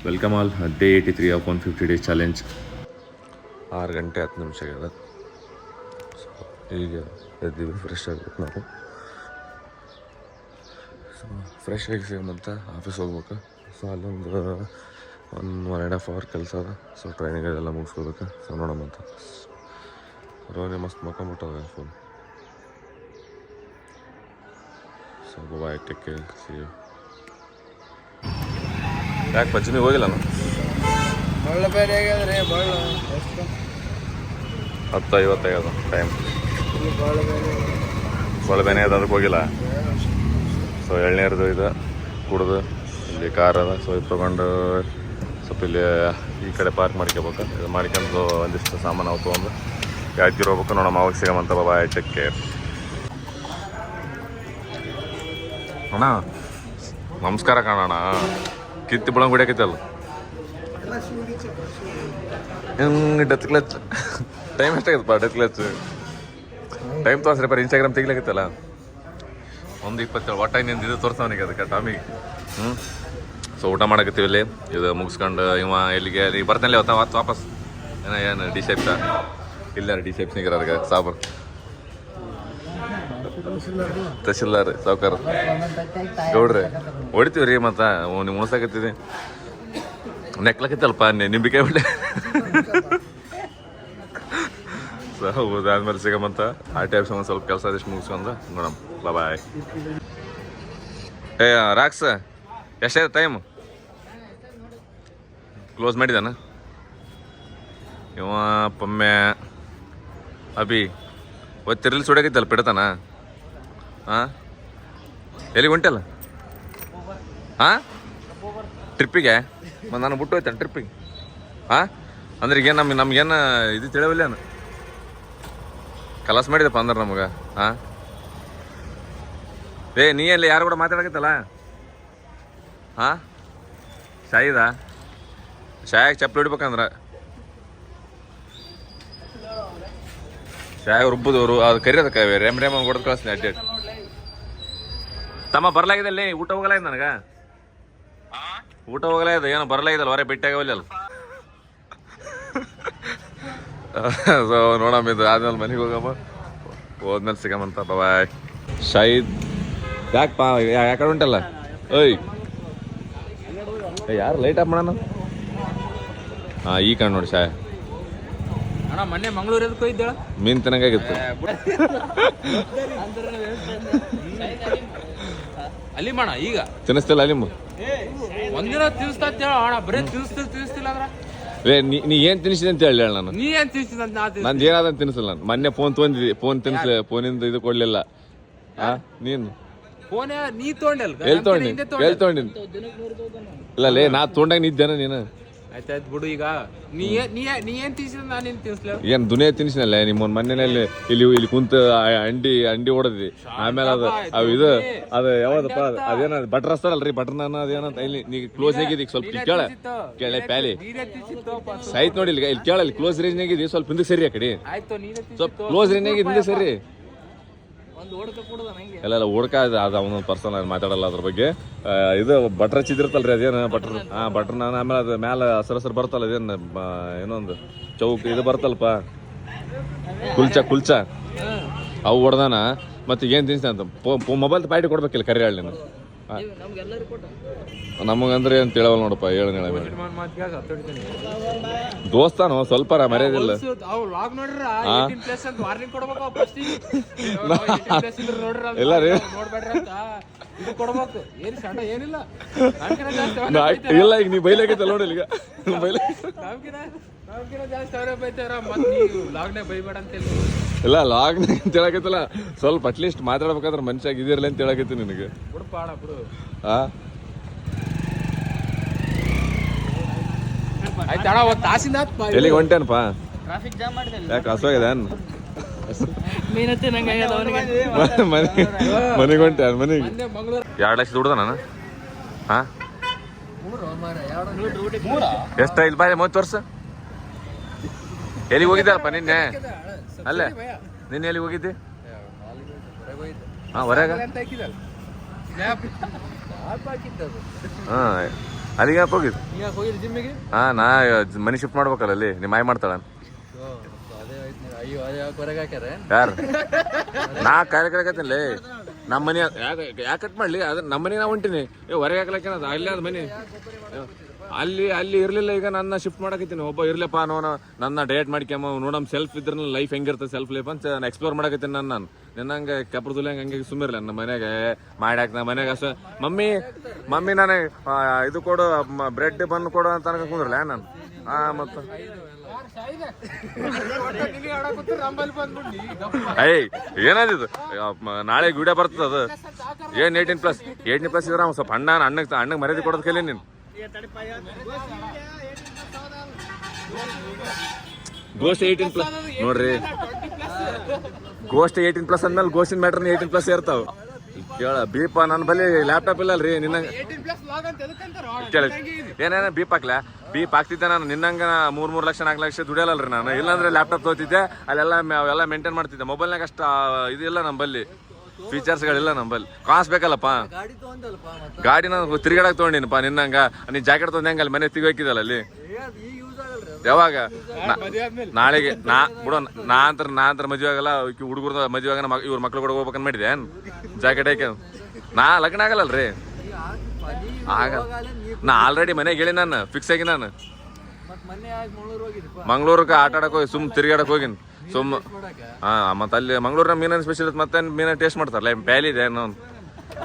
Welcome all day 83 of 150 days challenge. 6 ಗಂಟೆ 10 ನಿಮಿಷ ಆಗ್ಯದ. ಸೊ ಈಗ ಎದ್ದೀವಿ, ಫ್ರೆಶ್ ಆಗಬೇಕು ನಾವು. ಸೊ ಫ್ರೆಶ್ ಆಗಿ ಸಿಗಂತ ಆಫೀಸ್ ಹೋಗ್ಬೇಕು. ಸೊ ಅಲ್ಲೊಂದು 1.5 ಅವರ್ ಕೆಲಸ ಅದ. ಸೊ ಟ್ರೈನಿಂಗ್ ಅದೆಲ್ಲ ಮುಗಿಸ್ಕೋಬೇಕು. ಸೊ ನೋಡೋಣಂತ. ರೋನಿ ಮಸ್ತ್ ಮಕ್ಕೊಂಬಿಟ್ಟದ full. So bye, take care, see you. ಯಾಕೆ ಪಂಚಮಿ ಹೋಗಿಲ್ಲ ನಾನು? ಬಳ್ಳ ಬೇರೆ ಆಗ್ಯದ್ರಿ, ಬಳ್ಳ 10:55 ಟೈಮ್. ಬಳ್ಳ ಬೇನೆ ಅದ, ಅದಕ್ಕೆ ಹೋಗಿಲ್ಲ. ಸೊ ಎಳ್ನೀರ್ದು ಇದು ಕುಡ್ದು ಇಲ್ಲಿ ಕಾರ್ ಅದ. ಸೊ ಇದು ತೊಗೊಂಡು ಸ್ವಲ್ಪ ಇಲ್ಲಿ ಈ ಕಡೆ ಪಾರ್ಕ್ ಮಾಡ್ಕೋಬೇಕು. ಇದು ಮಾಡ್ಕೊಂಡು ಒಂದಿಷ್ಟು ಸಾಮಾನು ಅವು ತೊಗೊಂಡು ಯಾದಗಿರಿ ಹೋಗ್ಬೇಕು. ನೋಡಮ್ಮ, ಅವಾಗ ಸಿಗಮಂತ. ಬಾಯ್, ಟೇಕ್ ಕೇರ್. ಅಣ್ಣ ನಮಸ್ಕಾರ ಕಾಣೋಣ. ಕಿತ್ತಿ ಬಿಳಂಗ್ ಹೊಡಿಯಕೈತಲ್ಲ ಹಿಂಗೆ doth clutch. Time ಎಷ್ಟಾಗತ್ತಪ್ಪ? Doth clutch time ತೋರಿಸ್ರಿ ಬರೀ. ಇನ್ಸ್ಟಾಗ್ರಾಮ್ ತೆಗಿಲಾಗತ್ತಲ್ಲ 1:27. ಒಟ್ಟಾಗಿ ನಿಂದು ಇದು ತೋರಿಸ್ತಾವನಿಗೆ ಅದಕ್ಕೆ ಟಾಮಿಗೆ. ಸೊ ಊಟ ಮಾಡಕತ್ತೀವಿ ಇಲ್ಲಿ. ಇದು ಮುಗಿಸ್ಕೊಂಡು ಇವ ಇಲ್ಲಿಗೆ ಈಗ ಬರ್ತಾನೆ ಅವತ್ತು ವಾಪಸ್. ಏನು ಡಿ ಶೇಪ್ಸ ಇಲ್ಲ, ಡಿ ಶೇಪ್ಸ್ನಿಗೆ ಅದಕ್ಕೆ ಸಾಬರ್ ತಹಶೀಲ್ದಾರ್ ಸಾವ್ಕಾರ ಗೌಡ್ರಿ ಹೊಡಿತೀವಿ ರೀ. ಮತ್ತು ನೀವು ಉಣಸಾಕತ್ತಿದ್ದಿ ನೆಕ್ಲಕತ್ತಲ್ಪ ನಿಂಬಿಕಾಯಿ ಒಳ್ಳೆ. ಸೊ ಅದಾದ್ಮೇಲೆ ಸಿಗಮಂತ. ಆ ಟೈಪ್ಸ್ ಒಂದು ಸ್ವಲ್ಪ ಕೆಲಸ ಅದಷ್ಟು ಮುಗಿಸ್ಕೊಂಡು ನೋಡಮ್. ಬಾಯ್. ಏ ರಾಕ್ಸ್, ಎಷ್ಟಾಯ್ತು ಟೈಮ್? ಕ್ಲೋಸ್ ಮಾಡಿದಾನ ಇವ ಪೊಮ್ಮೆ ಅಭಿ. ಒತ್ತಿರಲಿ ಸುಡಕೈತಲ್ಲ ಬಿಡತಾನ. ಹಾಂ ಎಲ್ಲಿಗೆ ಹೊಂಟಲ್ಲ? ಹಾಂ ಟ್ರಿಪ್ಪಿಗೆ ನಾನು ಬಿಟ್ಟು ಹೋಯ್ತಾನೆ ಟ್ರಿಪ್ಪಿಗೆ. ಹಾಂ ಅಂದ್ರೆ ಈಗ ನಮ್ಗೇನು ಇದು ತಿಳಿಯವಿಲ್ಲ. ಕಲಾಸ ಮಾಡಿದಪ್ಪ ಅಂದ್ರೆ ನಮಗೆ. ಹಾಂ ನೀ ಅಲ್ಲಿ ಯಾರು ಕೂಡ ಮಾತಾಡಕತ್ತಲ್ಲ? ಹಾಂ ಶಾಯಿದಾ? ಶಾಯಾಗ ಚಪ್ಪಲಿ ಹೊಡಿಬೇಕಂದ್ರೆ ಶಾಯಾಗ ರುಬ್ಬದವರು ಅದು ಕರಿಯೋದಕ್ಕೆ ರೇಮ್ ಹೊಡೆದು ಕಳಿಸ್ತೀನಿ. ಅಡ್ಡೇಟ್ ತಮ್ಮ ಬರಲಾಗಿದೆ ಅಲ್ಲಿ. ಊಟ ಹೋಗಲ್ಲ ಇದೆ ನನಗೆ. ಊಟ ಹೋಗಲ್ಲ ಇದೆ, ಏನೋ ಬರಲಾಗಿದಲ್ಲ. ಹೊರ ಭೇಟಿಯಾಗವಲ್ಲ. ಸೊ ನೋಡಮ್ಮ, ಇದು ಆದ್ಮೇಲೆ ಮನೆಗೆ ಹೋಗಮ್ಮ. ಹೋದ್ಮೇಲೆ ಸಿಗಮಂತ. ಬಾಯ್. ಶಾಹಿದ್ ಯಾಕಪ್ಪ ಯಾಕಡೆ ಉಂಟಲ್ಲ? ಓಯ್ ಯಾರು ಲೈಟ್ ಆಫ್ ಮಾಡೋಣ? ಹಾಂ ಈ ಕಣ್ಣು ನೋಡಿ ಶಾಯ. ಅಣ್ಣ ಮೊನ್ನೆ ಮಂಗಳೂರು ಎದಕ್ಕೆ ಹೋಗಿದ್ದೇಳ? ಮೀನು ತಿನ್ನಂಗಾಗಿತ್ತು. ಅಲಿಮಣ್ಣ ಈಗ ತಿನ್ನಿಸ್ತಿಲ್ಲ ಅಲಿಮು? ಒಂದಿನ ತಿನ್ನಿಸ್ತಾ ಅಣ್ಣ, ಬರೀ ತಿನ್ನಿಸ್ತಿಲ್ಲ ಅಂದ್ರ. ನೀ ಏನ್ ತಿನ್ನಿಸಿದೆ ಅಂತ ಹೇಳಿ ನಾನು. ನೀ ಏನ್ ತಿನ್ನಿಸಿದ? ನಂದು ಏನಾದಂತ ತಿನ್ನಿಸಲ್ಲ ನಾನು. ಮೊನ್ನೆ ಫೋನ್ ತೊಗೊಂಡಿದ್ದಿ, ಫೋನ್ ತಿನ್ನಿಸ್ಲಿ, ಫೋನಿಂದ ಇದು ಕೊಡ್ಲಿಲ್ಲ. ನೀನು ಫೋನ್ ನೀ ತೊಗೊಂಡಲ್ಲ? ಎಲ್ಲಿ ತೊಗೊಂಡಿನಿ? ಇಲ್ಲ ಲೇ, ನಾ ತೊಗೊಂಡಾಗ ನಿದ್ದೇನ ನೀನು? ಆಯ್ತಾಯ್ತು ಬಿಡು. ಈಗ ನೀ ಏನ್ ತಿನ್ಸಿದ? ನಾನು ಏನ್ ತಿನ್ಸ್ಲ? ಏನ್ ದುನಿಯಾ ತಿನ್ಸಿನಲ್ಲ ನಿಮ್ಮ ಮನೆಯಲ್ಲಿ. ಇಲ್ಲಿ ಕುಂತ ಅಂಡಿ ಹೊಡೆದಿ. ಆಮೇಲೆ ಅದು ಇದು ಅದು ಯಾವ್ದಪ್ಪ ಅದೇನ ಬಟ್ರ್ ಹಸ್ತಾರಲ್ರಿ, ಬಟ್ರ್ ನಾನು ಅದೇನಂತ ಇಲ್ಲಿ ನೀ ಕ್ಲೋಸ್ ಆಗಿದ್ದೀಗ ಸ್ವಲ್ಪ ಕೇಳ ಪ್ಯಾಲಿ ಸಾಯ್ತು ನೋಡಿ. ಇಲ್ಲಿ ಕೇಳಲ್ಲಿ ಕ್ಲೋಸ್ ರೇಂಜ್ ಆಗಿದ್ದೀವಿ. ಸ್ವಲ್ಪ ಹಿಂದೆ ಸರಿ ಆ ಕಡೆ. ಸ್ವಲ್ಪ ಕ್ಲೋಸ್ ರೇಂಜ್ ಆಗಿ ಹಿಂದೆ ಸರಿ. ಎಲ್ಲ ಓಡ್ಕ ಅದು ಅವನೊಂದು ಪರ್ಸನಲ್ ಮಾತಾಡಲ್ಲ ಅದ್ರ ಬಗ್ಗೆ. ಇದು ಬಟ್ರ್ ಹಚ್ಚಿದಿರ್ತಲ್ರಿ, ಅದೇನು ಬಟ್ರ್? ಹಾಂ ಬಟ್ರ್. ನಾನು ಆಮೇಲೆ ಅದು ಮ್ಯಾಲೆ ಹಸರು ಬರ್ತಲ್ಲ, ಅದೇನು ಏನೊಂದು ಚೌಕ್ ಇದು ಬರ್ತಲ್ಪ, ಕುಲ್ಚ ಅವು ಹೊಡ್ದಾನ. ಮತ್ತೆ ಏನು ತಿನ್ಸಿ ಅಂತ ಮೊಬೈಲ್ ಪಾಯ್ಟಿ ಕೊಡ್ಬೇಕಿಲ್ಲ ಕರಿ ಹೇಳಿ ನೀನು. ನಮಗಂದ್ರೆ ಏನು ತಿಳವಲ್ಲ ನೋಡಪ್ಪ. ಹೇಳ ದೋಸ್ತಾನು ಸ್ವಲ್ಪ ಮರ್ಯಾದಿಲ್ಲ. ಇಲ್ಲ ರೀ, ಇಲ್ಲ ಈಗ ನೀ ಬೈಲಾಗೈತಲ್ಲ ನೋಡಿ. ಈಗ ಇಲ್ಲ ಲಾಗ್ನಾಗ ಅಂತ ಹೇಳಕೈತಲ್ಲ. ಸ್ವಲ್ಪ ಅಟ್ಲೀಸ್ಟ್ ಮಾತಾಡ್ಬೇಕಾದ್ರೆ ಮನುಷ್ಯಾಗ ಇದಿರಲಿ ಅಂತ ಹೇಳಕೈತಿ ನಿನಗೆ. ಎಲ್ಲಿಗೆ ಹೊಂಟೇನಪ್ಪ? ಯಾಕೆ ಹಸುವಾಗಿದೆ? ಮನೆಗೆ ಹೊಂಟೆ? ಮನೆಗೆ 2 ಲಕ್ಷ ದುಡ್ದ ನಾನು. ಹಾಂ ಎಷ್ಟ? ಇಲ್ಲಿ ಬಾಯ್ 30 ವರ್ಷ. ಎಲ್ಲಿಗೆ ಹೋಗಿದ್ದಪ್ಪ ನಿನ್ನೆ? ಅಲ್ಲೇ ನಿನ್ನೆ ಎಲ್ಲಿಗೆ ಹೋಗಿದ್ದೆ? ಹಾಂ ಹೊರಗ. ಹಾಂ ಅಲ್ಲಿಗೆ ಯಾಕೆ ಹೋಗಿದ್ದು? ಈಗ ಹೋಗಿರಿ ಜಿಮ್ಮಿಗೆ? ಹಾಂ ನಾ ಮನೆ ಶಿಫ್ಟ್ ಮಾಡ್ಬೇಕಲ್ಲ ಅಲ್ಲಿ ನಿಮ್ಮ ಆಯ್ ಮಾಡ್ತಾಳ. ಅಯ್ಯೋ ಅದು ಯಾಕೆ ಹೊರಗೆ ಹಾಕ್ಯಾರ? ಯಾರು ನಾ ಕಾಯ್ಕತ್ತೀನಿ ನಮ್ಮ ಮನೆ ಯಾಕೆ ಕಟ್ ಮಾಡ್ಲಿ ಅದು ನಮ್ಮ ಮನೆ ನಾ ಹೊಂಟೀನಿ ಹೊರಗೆ ಹಾಕ್ಲಕ್ಕೇನದು ಅಲ್ಲಿ ಅದು ಮನೆ ಅಲ್ಲಿ ಇರಲಿಲ್ಲ. ಈಗ ನನ್ನ ಶಿಫ್ಟ್ ಮಾಡಕತ್ತೀನಿ. ಒಬ್ಬ ಇರ್ಲಪ್ಪ ಅನ್ನೋ ನನ್ನ ಡಯಟ್ ಮಾಡ್ಕ್ಯಮ್ಮ ನೋಡಮ್ ಸೆಲ್ಫ್ ಇದ್ರ ಲೈಫ್ ಹೆಂಗಿರ್ತದೆ ಸೆಲ್ಫ್ ಲೈಫ್ ಅಂತ ನಾನು ಎಕ್ಸ್ಪ್ಲೋರ್ ಮಾಡಕತ್ತೀನಿ. ನಾನು ನಿನ್ನಂಗೆ ಕೆಪ್ರದುಲ್ಲ ಹಂಗೆ ಸುಮ್ಮಿರಲ್ಲ ನನ್ನ ಮನೆಗೆ ಮಾಡ್ಯಾಕ ನಮ್ಮ ಮನೆಗೆ ಮಮ್ಮಿ ನಾನು ಇದು ಕೊಡು ಬ್ರೆಡ್ ಬನ್ ಕೊಡು ಅಂತ ಅನ್ಕೊಂಡು ಕುಂದ್ರಲ್ಲ ನಾನು. ಮತ್ತು ಏಯ್ ಏನದಿದು ನಾಳೆ ವಿಡಿಯೋ ಬರ್ತದ ಅದು ಏನು 18+ ಇದ್ರ ಸ್ವಲ್ಪ ಅಣ್ಣಗೆ ಮರ್ಯಾದೆ ಕೊಡೋದು ಕಲಿ ನೀನು. ಗೋಸ್ಟ್ 18+ ನೋಡ್ರಿ, ಗೋಸ್ಟ್ 18+ ಅಂದ್ಮೇಲೆ ಗೋಸ್ಟಿನ ಮ್ಯಾಟ್ರನ್ 18+ ಇರ್ತಾವ. ಕೇಳ ಬೀಪ ನನ್ನ ಬಳಿ ಲ್ಯಾಪ್ಟಾಪ್ ಇಲ್ಲಲ್ರಿ ನಿನ್ನ ಕೇಳಿ ಏನೇನ ಬೀಪ್ ಹಾಕ್ಲ ಬೀಪ್ ಹಾಕ್ತಿದ್ದೆ ನಾನು. ನಿನ್ನಂಗ 3 ಲಕ್ಷ 4 ಲಕ್ಷ ದುಡಿಯಲ್ಲಲ್ರಿ ನಾನು. ಇಲ್ಲಾಂದ್ರೆ ಲ್ಯಾಪ್ಟಾಪ್ ತಗೋತಿದ್ದೆ ಅಲ್ಲೆಲ್ಲ ಮೇಂಟೈನ್ ಮಾಡ್ತಿದ್ದೆ. ಮೊಬೈಲ್ನಾಗ ಅಷ್ಟು ಇದಿಲ್ಲ ನಂಬಲ್ಲಿ, ಫೀಚರ್ಸ್ಗಳಿಲ್ಲ ನಂಬಲ್ಲಿ. ಕಾಸು ಬೇಕಲ್ಲಪ್ಪ. ಗಾಡಿ ನಾನು ತಿರ್ಗಾಡಕ್ ತೊಗೊಂಡಿನಪ್ಪ ನಿನ್ನಂಗ. ನೀ ಜಾಕೆಟ್ ತೊಗೊಂಡು ಹೆಂಗಲ್ಲ ಮನೆ ತೆಗಿಬೇಕಿದಲ್ಲ ಅಲ್ಲಿ ಯಾವಾಗ ನಾಳೆಗೆ ನಾ ಅಂತರ ಮದುವೆ ಆಗಲ್ಲ. ಹುಡುಗರ ಮದುವೆ ಆಗ ಇವ್ರ ಮಕ್ಳು ಕೂಡ ಹೋಗ್ಬೇಕಂತ ಮಾಡಿದೆ ಜಾಕೆಟ್ ಹಾಕಿ. ನಾ ಲಗ್ನ ಆಗಲ್ಲಲ್ರಿ ಆಗ. ನಾ ಆಲ್ರೆಡಿ ಮನೆಗೆ ಹೇಳಿ ನಾನು ಫಿಕ್ಸ್ ಆಗಿ ನಾನು ಮಂಗ್ಳೂರ್ಗೆ ಆಟ ಆಡಕ್ ಹೋಗಿ ಸುಮ್ ತಿರ್ಗಾಡಕ್ ಹೋಗಿನಿ ಸುಮ್ಮ. ಮತ್ತೆ ಅಲ್ಲಿ ಮಂಗ್ಳೂರ್ನ ಮೀನಿನ ಸ್ಪೆಷಲ್ ಮತ್ತೆ ಮೀನ ಟೇಸ್ಟ್ ಮಾಡ್ತಾರಲ್ಲ ಪ್ಯಾಲಿ ಇದೆ ಅನ್ನೋ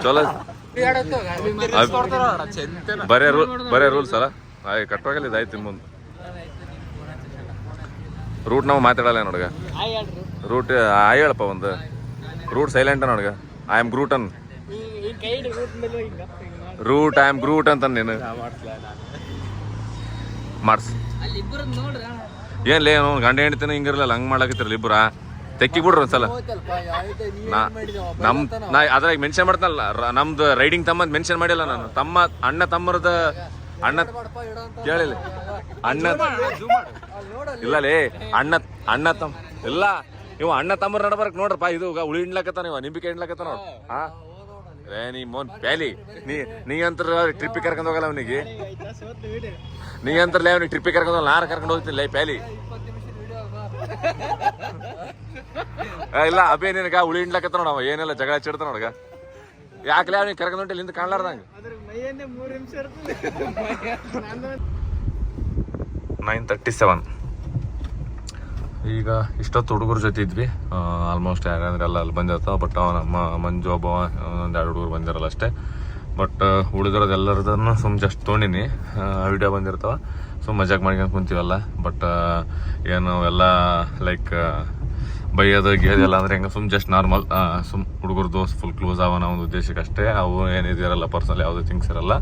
ಚಲೋ. ಬರೇ ರೂಲ್ಸ್ ಅಲ್ಲ ಕಟ್ಟುವಾಗಲ್ಲ ಇದಾಯ್ತು. ಮುಂದೆ ರೂಟ್ ನಾವು ಮಾತಾಡಲ್ಲ ನೋಡ್ಗ. ರೂಟ್ ಹೇಳಪ್ಪ ಒಂದು ರೂಟ್ ಸೈಲೆಂಟ್ ನೋಡ್ಗ. ಐ ಆಮ್ ಗ್ರೂಟನ್ ರೂಟ್ ಐ ಆಮ್ ಗ್ರೂಟ್ ಅಂತ ನೀನು ಮಾಡ್ಸ್. ಏನ್ಲೇ ಗಂಡ ಹೆಂಡ್ತಿನ ಹಿಂಗಿರಲ್ಲ ಹಂಗ್ ಮಾಡ್ಲಾಕತ್ತಿರಲ್ಲ ಇಬ್ಬರ ತೆಕ್ಕಿ ಬಿಡ್ರಿ ಒಂದ್ಸಲ. ನಾ ಅದ್ರಾಗ ಮೆನ್ಷನ್ ಮಾಡ್ತಾನಲ್ಲ ನಮ್ದು ರೈಡಿಂಗ್ ತಮ್ಮದ್ ಮೆನ್ಷನ್ ಮಾಡಿಲ್ಲ ನಾನು. ಅಣ್ಣ ತಮ್ಮರದ ಅಣ್ಣ ಕೇಳಿಲ್ಲ ಅಣ್ಣ ಇಲ್ಲಲೇ ಅಣ್ಣ ತಮ್ಮ ಇಲ್ಲ ಇವ ಅಣ್ಣ ತಮ್ಮರ ನಡಬರ್ಕ್ ನೋಡ್ರಪ್ಪ. ಇದು ಉಳಿ ಹಿಂಡ್ಲಾಕತ್ತ ನೀವು ನಿಂಬಿಕೆ ಹಿಂಡ್ಲಾಕತ್ತ ನೋಡ್. ನೀ ಮೋನ್ ಪ್ಯಾಲಿ ನೀ ಅಂತರ ಟ್ರಿಪ್ಪಿಗೆ ಕರ್ಕೊಂಡು ಹೋಗಲ್ಲ ಅವನಿಗೆ. ನೀ ಅಂತರ್ಲೇ ಅವನಿಗೆ ಟ್ರಿಪ್ಪಿಗೆ ಕರ್ಕೊಂಡು ಹೋಗಲ್ಲ. ನಾರ ಕರ್ಕೊಂಡು ಹೋಗ್ತಿಲ್ಲ ಪ್ಯಾಲಿ. ಇಲ್ಲ ಅಬೇ ನಿನಗ ಉಳಿ ಹಿಂಡ್ಲಾಕತ್ತ ನೋಡವ ಏನೆಲ್ಲ ಜಗಳ ಚಿಡ್ತ ನೋಡ್ಗ. ಯಾಕಲೇ ಅವನಿಗೆ ಕರ್ಕೊಂಡು ಹೊಂಟಿಲ್ಲ ಇಂದ ಕಾಣ್ಲಾರ್ದಂಗ. 9:37 ಈಗ ಇಷ್ಟೊತ್ತು ಹುಡುಗರ ಜೊತೆ ಇದ್ವಿ. ಆಲ್ಮೋಸ್ಟ್ ಯಾರಂದ್ರೆ ಎಲ್ಲ ಅಲ್ಲಿ ಬಂದಿರ್ತಾವ. ಬಟ್ ನಮ್ಮ ಮಂಜು ಒಬ್ಬ ಒಂದು 2 ಹುಡುಗರು ಬಂದಿರಲ್ಲ ಅಷ್ಟೇ. ಬಟ್ ಉಳಿದಿರೋದು ಎಲ್ಲರದನ್ನು ಜಸ್ಟ್ ತೊಗೊಂಡಿನಿ ವಿಡಿಯೋ ಬಂದಿರ್ತಾವ. ಮಜಾಕ್ ಮಾಡ್ಕೊಂಡು ಕುಂತೀವಲ್ಲ. ಬಟ್ ಏನು ಎಲ್ಲ ಲೈಕ್ ಬೈಯೋದು ಗೇದೆಲ್ಲ ಅಂದ್ರೆ ಹೆಂಗೆ ಜಸ್ಟ್ ನಾರ್ಮಲ್ ಹುಡುಗರು ದೋಸ್ತ್ ಫುಲ್ ಕ್ಲೋಸ್ ಅವನ ಒಂದು ಉದ್ದೇಶಕ್ಕೆ ಅಷ್ಟೇ. ಅವು ಏನಿದಿರಲ್ಲ ಪರ್ಸನಲ್ ಯಾವುದೇ ಥಿಂಗ್ಸ್ ಇರಲ್ಲ.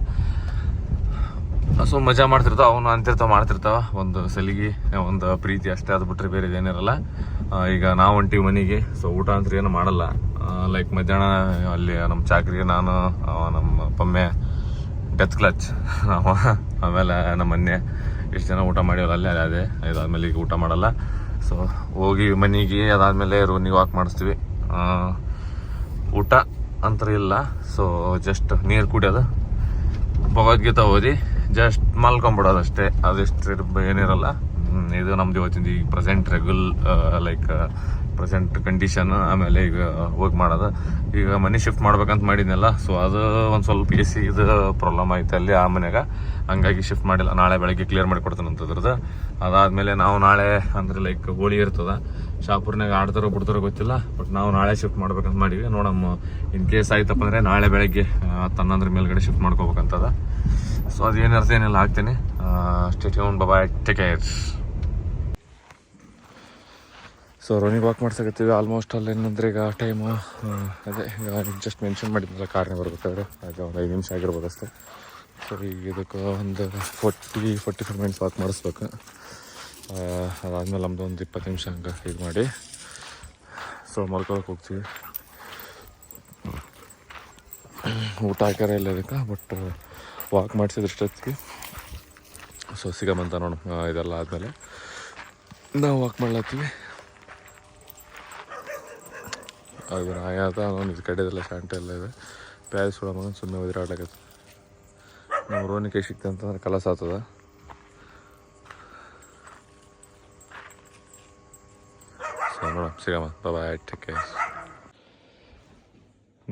ಮಜಾ ಮಾಡ್ತಿರ್ತಾವ. ಅವನು ಅಂತಿರ್ತಾವ ಮಾಡ್ತಿರ್ತಾವ. ಒಂದು ಸಲಿಗೆ ಒಂದು ಪ್ರೀತಿ ಅಷ್ಟೇ. ಅದು ಬಿಟ್ರೆ ಬೇರೆ ಏನಿರಲ್ಲ. ಈಗ ನಾವು ಹೊಂಟಿವಿ ಮನೆಗೆ. ಊಟ ಅಂತ ಏನು ಮಾಡಲ್ಲ. ಲೈಕ್ ಮಧ್ಯಾಹ್ನ ಅಲ್ಲಿ ನಮ್ಮ ಚಾಕ್ರಿ ನಾನು ನಮ್ಮ ಪಮ್ಮೆ ಡೆತ್ ಕ್ಲಚ್ ಆಮೇಲೆ ನಮ್ಮ ಮೊನ್ನೆ ಇಷ್ಟು ಜನ ಊಟ ಮಾಡಿವಲ್ಲ ಅಲ್ಲೇ ಅದೇ. ಇದಾದ್ಮೇಲೆ ಈಗ ಊಟ ಮಾಡಲ್ಲ. ಹೋಗಿ ಮನೆಗೆ ಅದಾದ್ಮೇಲೆ ರೂನಿಗೆ ವಾಕ್ ಮಾಡಿಸ್ತೀವಿ. ಊಟ ಅಂತ ಇಲ್ಲ. ಜಸ್ಟ್ ನೀರು ಕುಡಿಯೋದು, ಭಗವದ್ಗೀತಾ ಓದಿ ಜಸ್ಟ್ ಮಲ್ಕೊಂಬಿಡೋದು ಅಷ್ಟೇ. ಅದಿಷ್ಟು ಏನಿರಲ್ಲ. ಇದು ನಮ್ದು ಇವತ್ತಿಂದ ಈಗ ಪ್ರೆಸೆಂಟ್ ಲೈಕ್ ಪ್ರೆಸೆಂಟ್ ಕಂಡೀಷನ್. ಆಮೇಲೆ ಈಗ ಹೋಗಿ ಮಾಡೋದು. ಈಗ ಮನೆ ಶಿಫ್ಟ್ ಮಾಡ್ಬೇಕಂತ ಮಾಡಿದ್ನಲ್ಲ. ಅದು ಒಂದು ಸ್ವಲ್ಪ AC ಇದು ಪ್ರಾಬ್ಲಮ್ ಆಯ್ತು ಅಲ್ಲಿ ಆ ಮನೆಯಾಗ. ಹಂಗಾಗಿ ಶಿಫ್ಟ್ ಮಾಡಿಲ್ಲ. ನಾಳೆ ಬೆಳಗ್ಗೆ ಕ್ಲಿಯರ್ ಮಾಡಿ ಕೊಡ್ತಾನೆ ಅಂತದ್ರದ್ದು. ಅದಾದ್ಮೇಲೆ ನಾವು ನಾಳೆ ಅಂದ್ರೆ ಲೈಕ್ ಹೋಳಿ ಇರ್ತದ ಶಾಪುರ್ನಾಗ ಆಡ್ತಾರೋ ಬಿಡ್ತಾರೋ ಗೊತ್ತಿಲ್ಲ. ಬಟ್ ನಾವು ನಾಳೆ ಶಿಫ್ಟ್ ಮಾಡ್ಬೇಕಂತ ಮಾಡಿವಿ. ನೋಡಮ್ಮ ಇನ್ ಕೇಸ್ ಆಯ್ತಪ್ಪ ಅಂದ್ರೆ ನಾಳೆ ಬೆಳಗ್ಗೆ 10 ಮೇಲ್ಗಡೆ ಶಿಫ್ಟ್ ಮಾಡ್ಕೋಬೇಕಂತದ. ಅದೇನಿರ್ತ ಏನೆಲ್ಲ ಹಾಕ್ತೀನಿ. ಸ್ಟೇ ಟ್ಯೂನ್, ಬಾಯ್, ಟೇಕ್ ಕೇರ್. ರೋನಿಗೆ ವಾಕ್ ಮಾಡ್ಸಕತ್ತೀವಿ. ಆಲ್ಮೋಸ್ಟ್ ಅಲ್ಲಿ ಏನಂದ್ರೆ ಈಗ ಟೈಮು ಅದೇ ಈಗ ಜಸ್ಟ್ ಮೆನ್ಷನ್ ಮಾಡಿದ್ನಲ್ಲ ಕಾರ್ನೇ ಬರ್ಬೇಕಾದ್ರೆ ಅದು ಒಂದು 5 ನಿಮಿಷ ಆಗಿರ್ಬೋದು ಅಷ್ಟೇ. ಈಗ ಇದಕ್ಕೆ ಒಂದು 40-45 ಮಿನಿಟ್ಸ್ ವಾಕ್ ಮಾಡಿಸ್ಬೇಕು. ಅದಾದ್ಮೇಲೆ ನಮ್ಮದು ಒಂದು 20 ನಿಮಿಷ ಹಂಗೆ ಇದು ಮಾಡಿ ಮಲ್ಕೊಳಕ್ಕೆ ಹೋಗ್ತೀವಿ. ಊಟ ಹಾಕ್ಯಾರ ಇಲ್ಲ ಇದಕ್ಕೆ. ಬಟ್ ವಾಕ್ ಮಾಡಿಸಿದ್ರಷ್ಟೊತ್ತಿಗೆ ಸಿಗಮಂತ ನೋಡು. ಇದೆಲ್ಲ ಆದಮೇಲೆ ನಾವು ವಾಕ್ ಮಾಡ್ಲತ್ತೀವಿ. ಅದು ನಾಯಾತ ಅನ್ನೋ ಇದು ಕಡೆದೆಲ್ಲ ಶಾಂಟ ಎಲ್ಲ ಇದೆ. ಪ್ಯಾರಿಸ್ ಒಳ ಮಗನ ಸುಮ್ಮನೆ ಒದಿರಾಡ್ಲಾಗತ್ತೆ. ನಮ್ಮ ರೋನಿ ಕೈ ಸಿಕ್ತ ಅಂತಂದ್ರೆ ಕಲಸ ಆಗ್ತದ. ಸೊ ನೋಡ ಸಿಗಮ್ಮ, ಬಾಯ್, ಟೇಕ್ ಕೇರ್.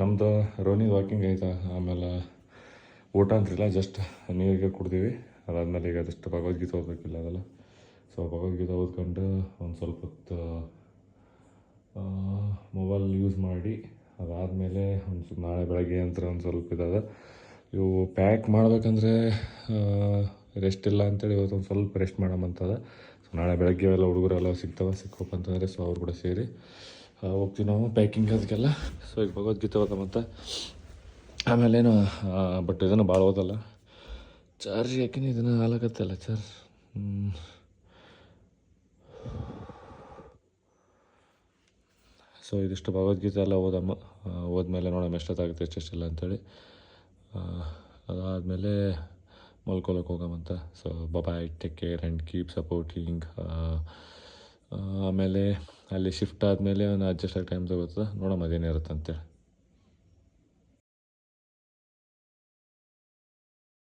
ನಮ್ಮದು ರೋನಿ ವಾಕಿಂಗ್ ಐತೆ, ಆಮೇಲೆ ಊಟ ಅಂತಿಲ್ಲ, ಜಸ್ಟ್ ನೀರಿಗೆ ಕುಡ್ದೀವಿ. ಅದಾದಮೇಲೆ ಈಗ ಅದಷ್ಟು ಭಗವದ್ಗೀತೆ ಓದಬೇಕಿಲ್ಲ ಅದೆಲ್ಲ. ಸೊ ಭಗವದ್ಗೀತೆ ಓದ್ಕೊಂಡು ಒಂದು ಸ್ವಲ್ಪ ಹೊತ್ತು ಮೊಬೈಲ್ ಯೂಸ್ ಮಾಡಿ, ಅದಾದಮೇಲೆ ನಾಳೆ ಬೆಳಗ್ಗೆ ಅಂತ ಒಂದು ಸ್ವಲ್ಪ ಇದಾದ. ಇವು ಪ್ಯಾಕ್ ಮಾಡಬೇಕಂದ್ರೆ ರೆಸ್ಟ್ ಇಲ್ಲ ಅಂತೇಳಿ ಇವತ್ತು ಒಂದು ಸ್ವಲ್ಪ ರೆಸ್ಟ್ ಮಾಡಮಂತದ. ಸೊ ನಾಳೆ ಬೆಳಗ್ಗೆ ಎಲ್ಲ ಹುಡುಗರೆಲ್ಲ ಸಿಕ್ಕಪ್ಪ ಅಂತಂದರೆ ಸೊ ಅವ್ರು ಕೂಡ ಸೇರಿ ಹೋಗ್ತೀವಿ ನಾವು ಪ್ಯಾಕಿಂಗ್ ಅದಕ್ಕೆಲ್ಲ. ಸೊ ಈಗ ಭಗವದ್ಗೀತೆ ಓದಮಂತ. ಆಮೇಲೇನು ಬಟ್ ಇದನ್ನು ಭಾಳ ಓದಲ್ಲ, ಚಾರ್ಜ್ ಯಾಕಿನ ಇದನ್ನು ಹಾಲಾಗತ್ತಲ್ಲ ಚಾರ್ಜ್. ಸೊ ಇದಿಷ್ಟು ಭಗವದ್ಗೀತೆ ಎಲ್ಲ ಹೋದ್ಮೇಲೆ ನೋಡೋಣ ಎಷ್ಟೊತ್ತಾಗುತ್ತೆ ಎಷ್ಟೆಲ್ಲ ಅಂತೇಳಿ. ಅದಾದಮೇಲೆ ಮಲ್ಕೊಳಕ್ಕೆ ಹೋಗಮಂತ. So bye, take care and keep supporting. ಆಮೇಲೆ ಅಲ್ಲಿ ಶಿಫ್ಟ್ ಆದಮೇಲೆ ಒಂದು ಅಡ್ಜಸ್ಟ್ ಆಗಿ ಟೈಮ್ ತಗೋತದೆ, ನೋಡೋಣ ಅದೇನಿರುತ್ತೆ ಅಂತೇಳಿ.